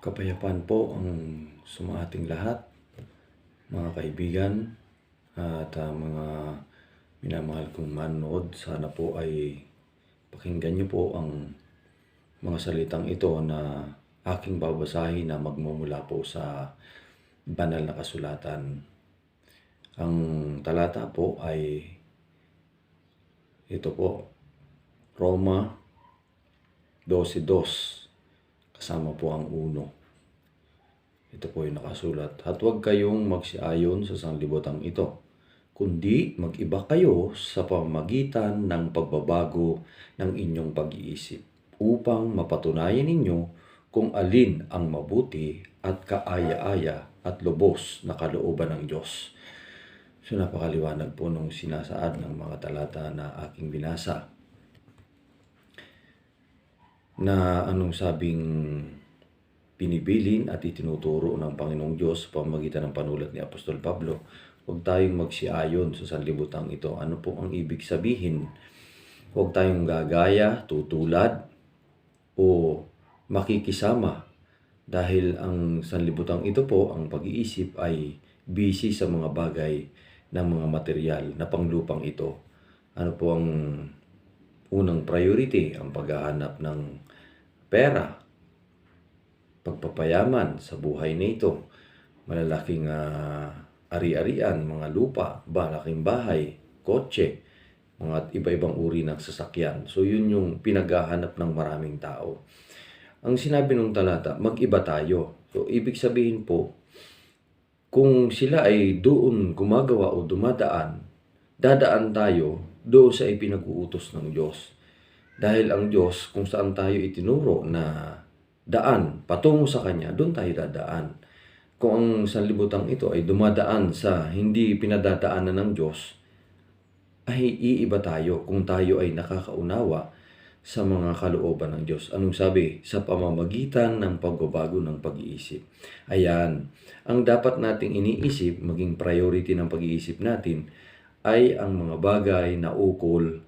Kapayapaan po ang sumaating lahat, mga kaibigan at mga minamahal kong manood. Sana po ay pakinggan niyo po ang mga salitang ito na aking babasahin na magmumula po sa banal na kasulatan. Ang talata po ay ito po, Roma 12:2. Kasama po ang 1. Ito po yung nakasulat. At huwag kayong magsiayon sa sanglibutang ito, kundi mag-iba kayo sa pamamagitan ng pagbabago ng inyong pag-iisip upang mapatunayan ninyo kung alin ang mabuti at kaaya-aya at lubos na kalooban ng Diyos. So napakaliwanag po nung sinasaad ng mga talata na aking binasa. Na anong sabing pinibilin at itinuturo ng Panginoong Diyos sa pamamagitan ng panulat ni Apostol Pablo. Huwag tayong magsiayon sa sanlibutang ito. Ano po ang ibig sabihin? Huwag tayong gagaya, tutulad, o makikisama. Dahil ang sanlibutang ito po, ang pag-iisip ay busy sa mga bagay ng mga material na panglupang ito. Ano po ang unang priority? Ang paghahanap ng pera, pagpapayaman sa buhay nito, malalaking ari-arian, mga lupa, malaking bahay, kotse, mga iba-ibang uri ng sasakyan. So yun yung pinaghahanap ng maraming tao. Ang sinabi ng talata, mag-iba tayo. So ibig sabihin po, kung sila ay doon gumagawa o dumadaan, dadaan tayo doon sa ipinag-uutos ng Diyos. Dahil ang Diyos, kung saan tayo itinuro na daan, patungo sa Kanya, doon tayo dadaan. Kung ang sanlibutang ito ay dumadaan sa hindi pinadadaanan ng Diyos, ay iiba tayo kung tayo ay nakakaunawa sa mga kalooban ng Diyos. Anong sabi? Sa pamamagitan ng pagbabago ng pag-iisip. Ayan, ang dapat nating iniisip, maging priority ng pag-iisip natin, ay ang mga bagay na ukol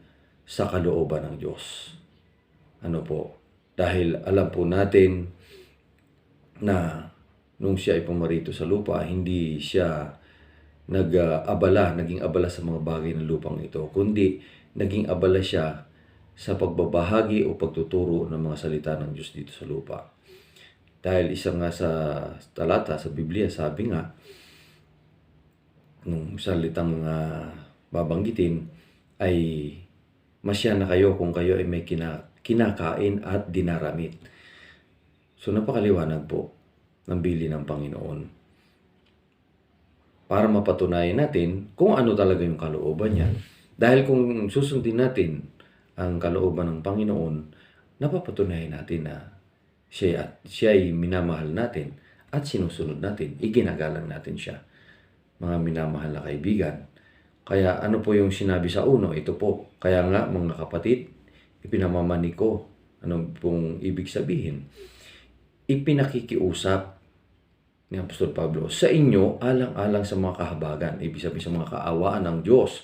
sa kalooban ng Diyos. Ano po? Dahil alam po natin na nung siya ay pumarito sa lupa, hindi siya naging abala sa mga bagay ng lupang ito, kundi naging abala siya sa pagbabahagi o pagtuturo ng mga salita ng Diyos dito sa lupa. Dahil isa nga sa talata sa Biblia, sabi nga, nung salitang babanggitin, ay masya na kayo kung kayo ay may kinakain at dinaramit. So napakaliwanag po ng bili ng Panginoon. Para mapatunayan natin kung ano talaga yung kalooban niya. Dahil kung susundin natin ang kalooban ng Panginoon, napapatunayan natin na siya ay minamahal natin at sinusunod natin. Iginagalang natin siya. Mga minamahal na kaibigan. Kaya ano po yung sinabi sa 1? Ito po. Kaya nga mga kapatid, ipinamamani ko. Ano pong ibig sabihin? Ipinakikiusap ni Apostol Pablo sa inyo alang-alang sa mga kahabagan. Ibig sabihin sa mga kaawaan ng Diyos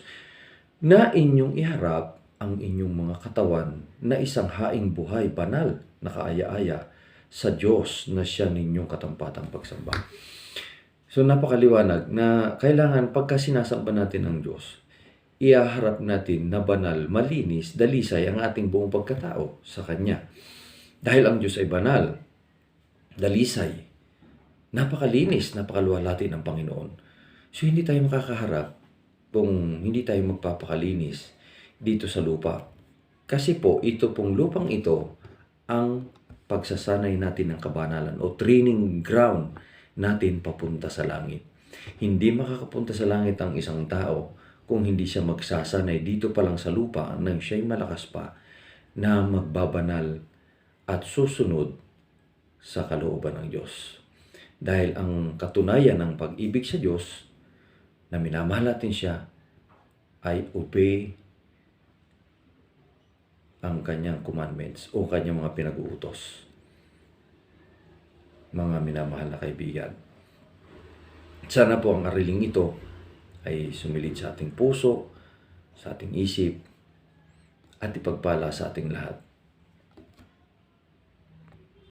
na inyong iharap ang inyong mga katawan na isang haing buhay, banal, na kaaya-aya sa Diyos na siya ninyong katampatang pagsamba. So napakaliwanag na kailangan pagka sinasamba natin ang Diyos, ihaharap natin na banal, malinis, dalisay ang ating buong pagkatao sa Kanya. Dahil ang Diyos ay banal, dalisay, napakalinis, napakaluwalhati ng Panginoon. So hindi tayo makakaharap kung hindi tayo magpapakalinis dito sa lupa. Kasi po, ito pong lupang ito ang pagsasanay natin ng kabanalan o training ground natin papunta sa langit. Hindi makakapunta sa langit ang isang tao kung hindi siya magsasanay dito pa lang sa lupa nang siya'y malakas pa na magbabanal at susunod sa kalooban ng Diyos. Dahil ang katunayan ng pag-ibig sa Diyos na minamahal natin siya ay obey ang kanyang commandments o kanyang mga pinag-uutos. Mga minamahal na kaibigan, sana po ang ariling ito ay sumilid sa ating puso, sa ating isip, at ipagpala sa ating lahat.